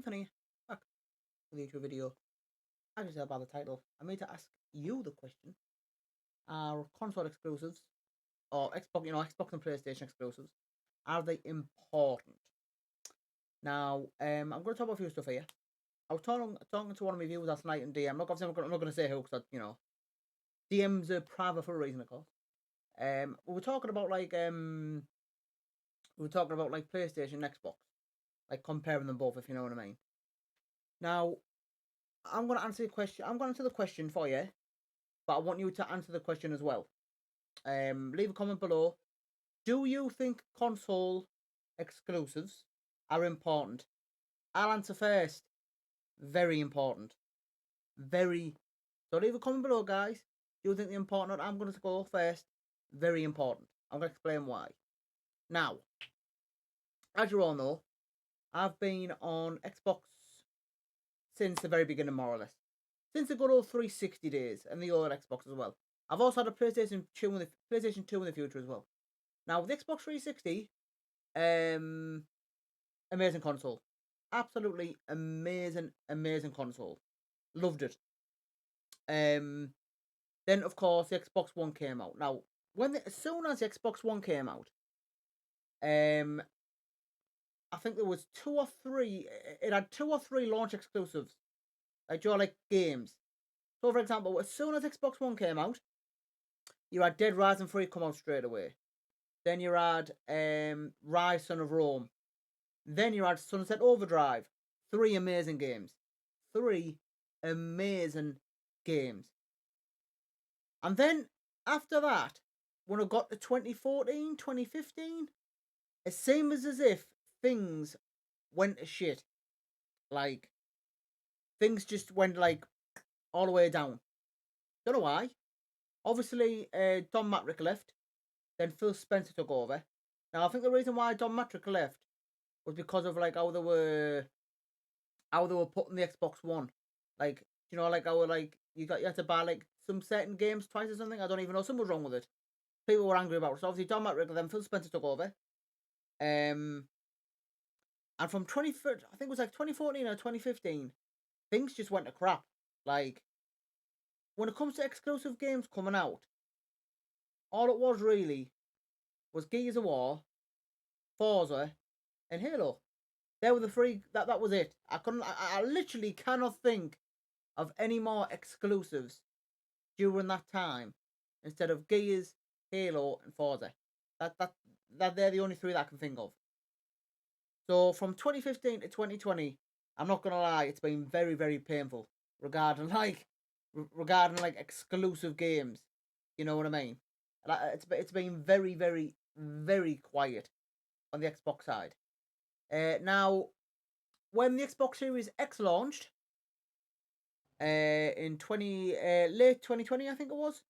Anthony, back with a YouTube video. As you said by the title, I made to ask you the question: are console exclusives or Xbox, Xbox and PlayStation exclusives, are they important? Now, I'm going to talk about a few stuff here. I was talking to one of my viewers last night in DM. Look, obviously, I'm not going to say who because DMs are private for a reason, of course. We were talking about PlayStation and Xbox, like comparing them both, if you know what I mean. Now, I'm going to answer the question. I'm going to answer the question for you, but I want you to answer the question as well. Leave a comment below. Do you think console exclusives are important? I'll answer first. Very important. Very. So leave a comment below, guys. Do you think they're important? I'm going to go first. Very important. I'm going to explain why. Now, as you all know, I've been on Xbox since the very beginning, more or less. Since the good old 360 days and the old Xbox as well. I've also had a PlayStation 2 in the future as well. Now, with Xbox 360, amazing console. Absolutely amazing console. Loved it. Then, of course, the Xbox One came out. Now, as soon as the Xbox One came out, I think there was two or three. It had two or three launch exclusives, like games. So, for example, as soon as Xbox One came out, you had Dead Rising 3 come out straight away. Then you had Rise Son of Rome. Then you had Sunset Overdrive. Three amazing games. Three amazing games. And then after that, when I got to 2014, 2015, it seemed as if things went to shit. Like, things just went all the way down. Don't know why. Obviously, Don Matrick left. Then Phil Spencer took over. Now, I think the reason why Don Matrick left was because of how they were putting the Xbox One. You had to buy some certain games twice or something. I don't even know. Something was wrong with it. People were angry about it. So obviously Don Matrick, then Phil Spencer took over. And from I think it was 2014 or 2015, things just went to crap. Like, when it comes to exclusive games coming out, all it was really was Gears of War, Forza, and Halo. They were the three. That was it. I literally cannot think of any more exclusives during that time instead of Gears, Halo, and Forza. That they're the only three that I can think of. So from 2015 to 2020, I'm not gonna lie, it's been very, very painful regarding exclusive games. You know what I mean? It's been very, very, very quiet on the Xbox side. Now, when the Xbox Series X launched in late 2020, I think it was,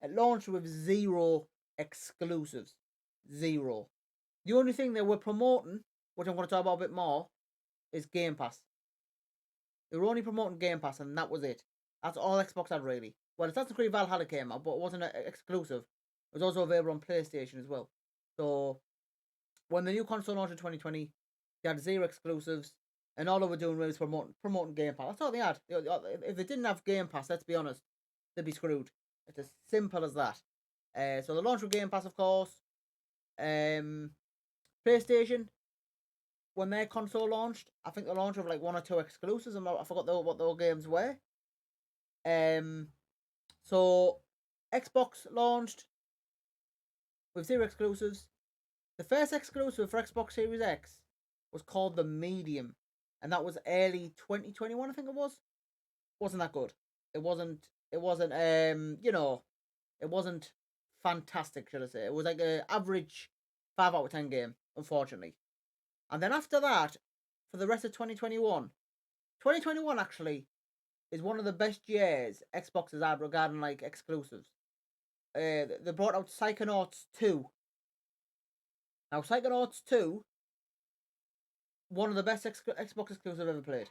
it launched with zero exclusives. Zero. The only thing they were promoting, which I'm going to talk about a bit more, is Game Pass. They were only promoting Game Pass, and that was it. That's all Xbox had, really. Well, Assassin's Creed Valhalla came out, but it wasn't exclusive. It was also available on PlayStation as well. So, when the new console launched in 2020, they had zero exclusives, and all they were doing was promoting Game Pass. That's all they had. If they didn't have Game Pass, let's be honest, they'd be screwed. It's as simple as that. So the launch of Game Pass, of course. PlayStation, when their console launched, I think they launched with one or two exclusives. I forgot what those games were. So Xbox launched with zero exclusives. The first exclusive for Xbox Series X was called the Medium, and that was early 2021, I think it was. Wasn't that good? It wasn't. It wasn't. It wasn't fantastic, should I say? It was like an average 5 out of 10 game, unfortunately. And then after that, for the rest of 2021, 2021 actually is one of the best years Xbox has had regarding exclusives. They brought out Psychonauts 2. Now, Psychonauts 2, one of the best Xbox exclusives I've ever played.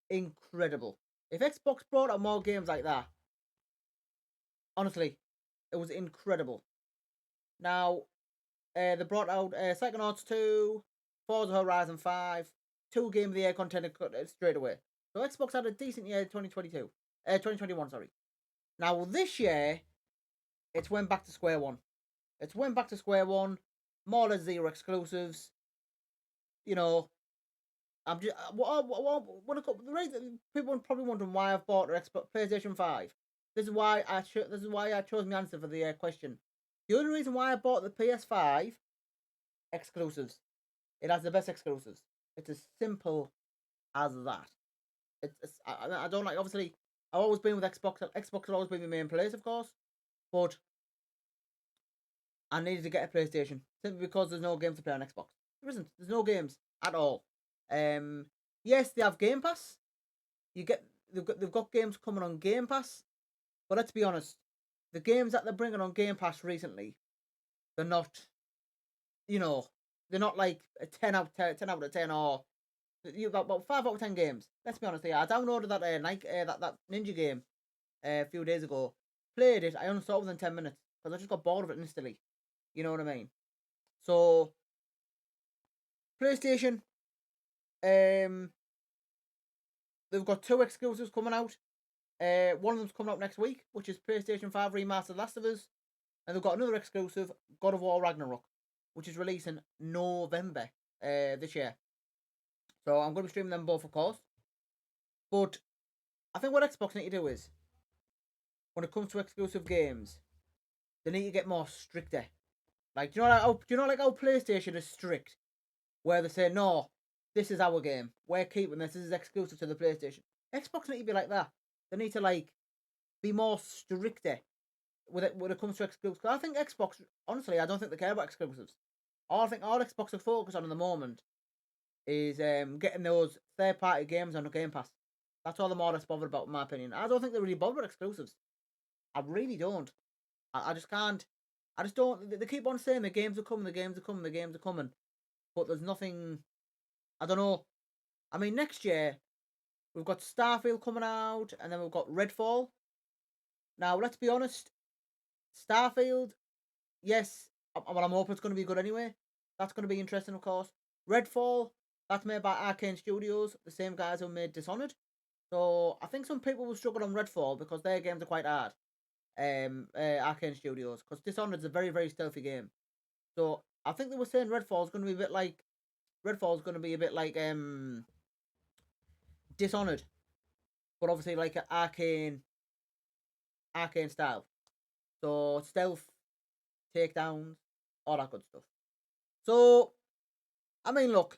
Incredible. If Xbox brought out more games like that, honestly, it was incredible. Now, they brought out Psychonauts 2, Forza Horizon 5, 2 Game of the Year contender straight away. So Xbox had a decent year 2021, sorry. Now this year, it's went back to square one. It's went back to square one, more or less zero exclusives. You know, I'm just the reason people are probably wondering why I've bought an Xbox PlayStation 5. This is why I chose my answer for the question. The only reason why I bought the PS5 exclusives, it has the best exclusives. It's as simple as that. I don't like, obviously I've always been with Xbox. Xbox has always been my main place, of course, but I needed to get a PlayStation simply because there's no games to play on Xbox. There isn't. There's no games at all. Yes, they have Game Pass. They've got games coming on Game Pass, but let's be honest, the games that they're bringing on Game Pass recently, they're not, they're not like a 10 out of 10, or you about 5 out of 10 games. Let's be honest here. I downloaded that that Ninja game a few days ago. Played it. I uninstalled within 10 minutes because I just got bored of it instantly. You know what I mean? So PlayStation, they've got 2 exclusives coming out. One of them's coming out next week, which is PlayStation 5 Remastered Last of Us, and they've got another exclusive, God of War Ragnarok, which is releasing November this year. So I'm going to be streaming them both, of course. But I think what Xbox need to do is, when it comes to exclusive games, they need to get more stricter. Like, do you know like how PlayStation is strict, where they say, no, this is our game, we're keeping this is exclusive to the PlayStation. Xbox need to be like that. They need to like be more stricter when it comes to exclusives. I think Xbox, honestly, I don't think they care about exclusives. I think all Xbox are focused on at the moment is getting those third-party games on the Game Pass. That's all they're more or less bothered about, in my opinion. I don't think they're really bothered about exclusives. I really don't. I just can't. I just don't. They keep on saying the games are coming, the games are coming, the games are coming, but there's nothing. I don't know. I mean, next year we've got Starfield coming out, and then we've got Redfall. Now, let's be honest. Starfield, yes. Well, I'm hoping it's going to be good anyway. That's going to be interesting, of course. Redfall, that's made by Arcane Studios, the same guys who made Dishonored. So I think some people will struggle on Redfall because their games are quite hard. Arcane Studios, because Dishonored is a very, very stealthy game. So I think they were saying Redfall is going to be a bit like Dishonored, but obviously like an arcane style. So stealth, takedowns, all that good stuff. So I mean, look,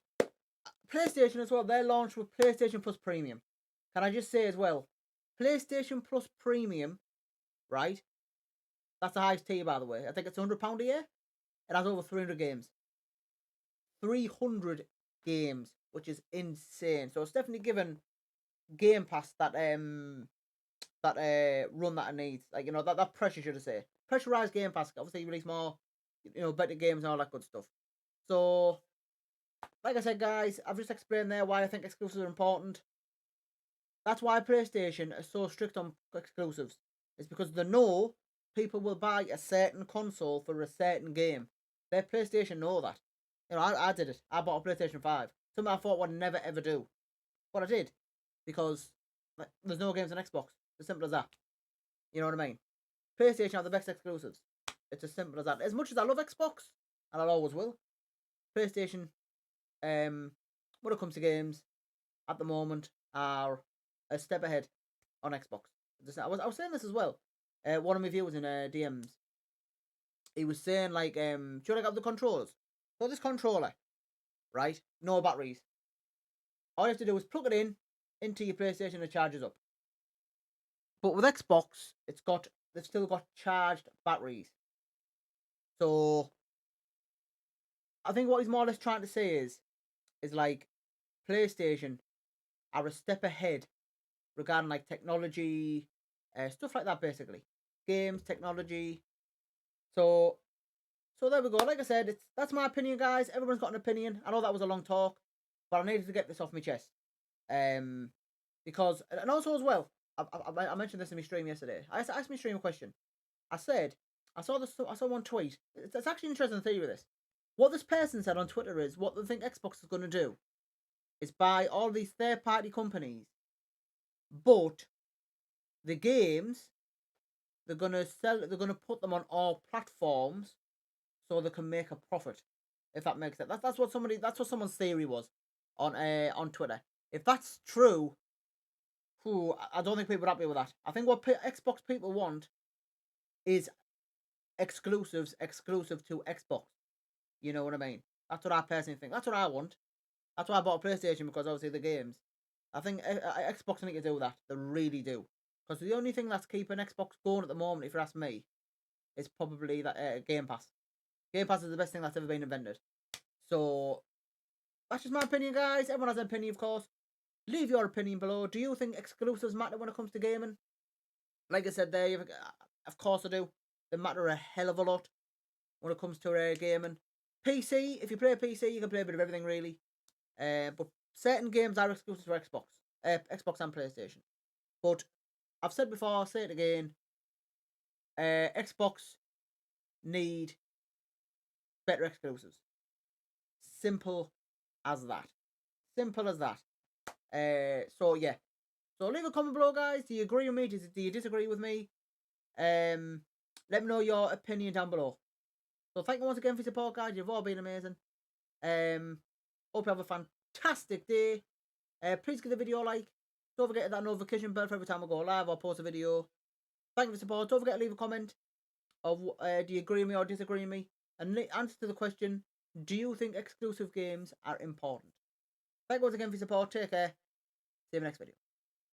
PlayStation as well. They're launched with PlayStation Plus Premium. Can I just say as well, PlayStation Plus Premium, right? That's the highest tier, by the way. I think it's £100 a year. It has over 300 games. 300 games, which is insane. So it's definitely given Game Pass that run that it needs. Like, that pressure, should I say. Pressurized Game Pass. Obviously, release more, better games and all that good stuff. So, like I said, guys, I've just explained there why I think exclusives are important. That's why PlayStation is so strict on exclusives. It's because they know people will buy a certain console for a certain game. Their PlayStation know that. I did it. I bought a PlayStation 5. Something I thought I'd never ever do. But I did. Because there's no games on Xbox. As simple as that. You know what I mean? PlayStation have the best exclusives. It's as simple as that. As much as I love Xbox, and I always will, PlayStation, when it comes to games, at the moment, are a step ahead on Xbox. I was saying this as well. One of my viewers in DMs, he was saying like, do you like the controllers? So this controller, right? No batteries. All you have to do is plug it into your PlayStation and it charges up. But with Xbox, they've still got charged batteries. So I think what he's more or less trying to say is like PlayStation are a step ahead regarding like technology, stuff like that, basically. Games, technology. So there we go. Like I said, that's my opinion, guys. Everyone's got an opinion. I know that was a long talk, but I needed to get this off my chest. Because, and also as well, I mentioned this in my stream yesterday. I asked my stream a question. I said, I saw one tweet. It's actually an interesting theory with this. What this person said on Twitter is what they think Xbox is going to do is by all these third-party companies, but the games they're gonna put them on all platforms so they can make a profit. If that makes sense, that's what someone's theory was on Twitter. If that's true, I don't think people are happy with that. I think what Xbox people want is exclusive to Xbox. You know what I mean? That's what I personally think. That's what I want. That's why I bought a PlayStation, because obviously the games. I think Xbox need to do that. They really do. Because the only thing that's keeping Xbox going at the moment, if you ask me, is probably that Game Pass. Game Pass is the best thing that's ever been invented. So that's just my opinion, guys. Everyone has an opinion, of course. Leave your opinion below. Do you think exclusives matter when it comes to gaming? Like I said there, of course I do. They matter a hell of a lot when it comes to gaming. PC, if you play PC, you can play a bit of everything, really. But certain games are exclusive to Xbox and PlayStation. But I've said before, I'll say it again. Xbox need better exclusives. Simple as that. Simple as that. So yeah. So leave a comment below, guys. Do you agree with me? Do you disagree with me? Let me know your opinion down below. So thank you once again for your support, guys. You've all been amazing. Hope you have a fantastic day. Please give the video a like. Don't forget that notification bell for every time I go live or post a video. Thank you for your support. Don't forget to leave a comment of do you agree with me or disagree with me? And answer to the question, do you think exclusive games are important? Thank you once again for your support. Take care. See you in the next video.